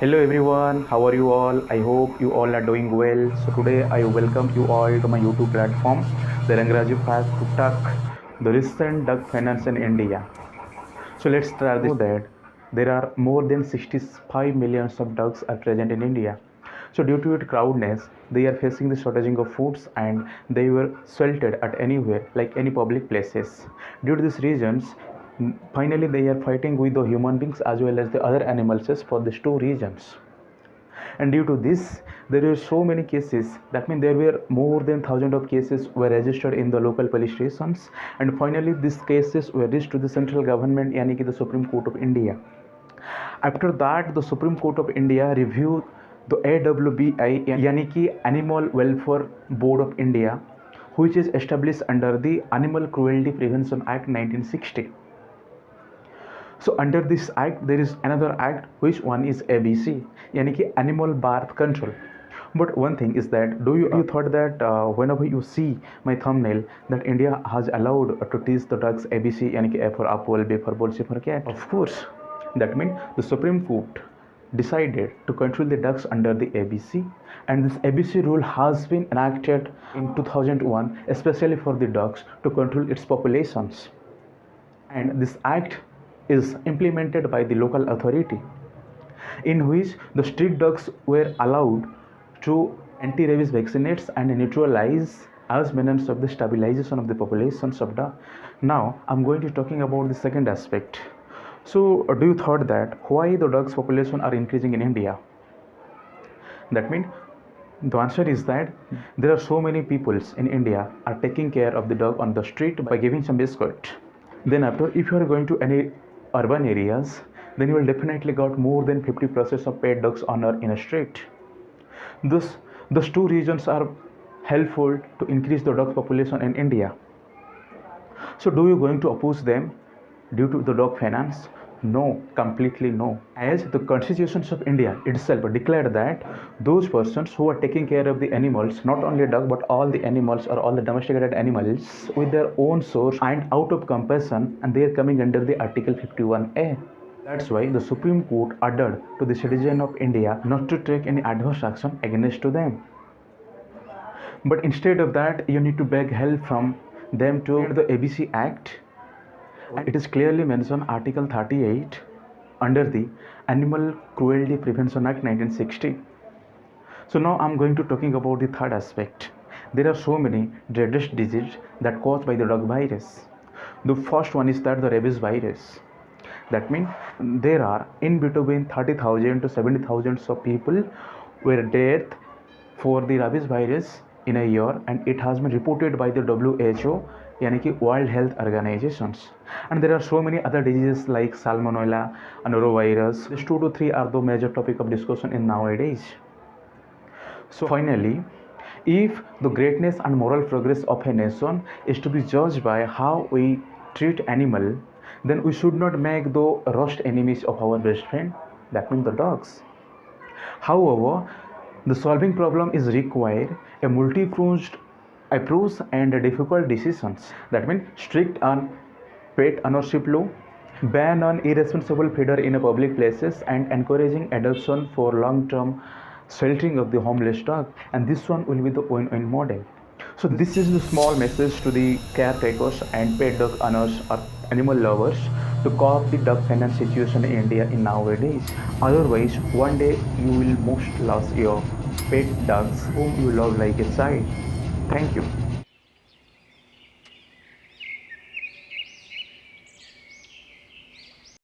Hello everyone, how are you all? I hope you all are doing well. So today I welcome you all to my YouTube platform, the Rangraju Path to Talk, the recent duck finance in India. So let's start this. That there are more than 65 millions of ducks are present in India. So due to its crowdness, they are facing the shortage of foods and they were sheltered at anywhere like any public places. Due to these reasons, finally they are fighting with the human beings as well as the other animals for these two regions. And due to this, there were so many cases. That means there were more than thousands of cases were registered in the local police stations. And finally, these cases were reached to the central government, yani ki the Supreme Court of India. After that, the Supreme Court of India reviewed the AWBI, yani ki Animal Welfare Board of India, which is established under the Animal Cruelty Prevention Act 1960. So under this act, there is another act, which one is ABC, yani ki Animal Birth Control. But one thing is that, do you thought that whenever you see my thumbnail that India has allowed to teach the ducks ABC, yani ki A for apple, B for ball, C for cat? Of course, that means the Supreme Court decided to control the ducks under the ABC, and this ABC rule has been enacted in 2001, especially for the ducks to control its populations. And this act is implemented by the local authority, in which the street dogs were allowed to anti-rabies vaccinates and neutralize as means of the stabilization of the populations of the. Now I'm going to talking about the second aspect. So do you thought that why the dogs population are increasing in India? That means the answer is that there are so many peoples in India are taking care of the dog on the street by giving some biscuit. Then after, if you are going to any urban areas, then you will definitely got more than 50% of pet dogs on in a street. Those two regions are helpful to increase the dog population in India. So do you going to oppose them due to the dog finance? No, completely no. As the Constitution of India itself declared that those persons who are taking care of the animals, not only dog but all the animals or all the domesticated animals with their own source and out of compassion, and they are coming under the Article 51A. That's why the Supreme Court ordered to the citizen of India not to take any adverse action against to them. But instead of that, you need to beg help from them to the ABC Act. And it is clearly mentioned Article 38 under the Animal Cruelty Prevention Act 1960. So now I'm going to talking about the third aspect. There are so many dreaded diseases that caused by the dog virus. The first one is that the rabies virus. That means there are in between 30,000 to 70,000 of people were dead for the rabies virus in a year, and it has been reported by the WHO, yani ki World Health Organizations. And there are so many other diseases like salmonella and norovirus. These 2 to 3 are the major topic of discussion in nowadays. So finally, if the greatness and moral progress of a nation is to be judged by how we treat animal, then we should not make the worst enemies of our best friend, that means the dogs. However, the solving problem is required a multi-pronged approach and difficult decisions. That means strict on pet ownership law, ban on irresponsible feeder in public places, and encouraging adoption for long-term sheltering of the homeless dog. And this one will be the win-win model. So this is the small message to the caretakers and pet dog owners or animal lovers to cope the dog finance situation in India in nowadays. Otherwise, one day you will most lose your pet dogs whom you love like a child. Thank you.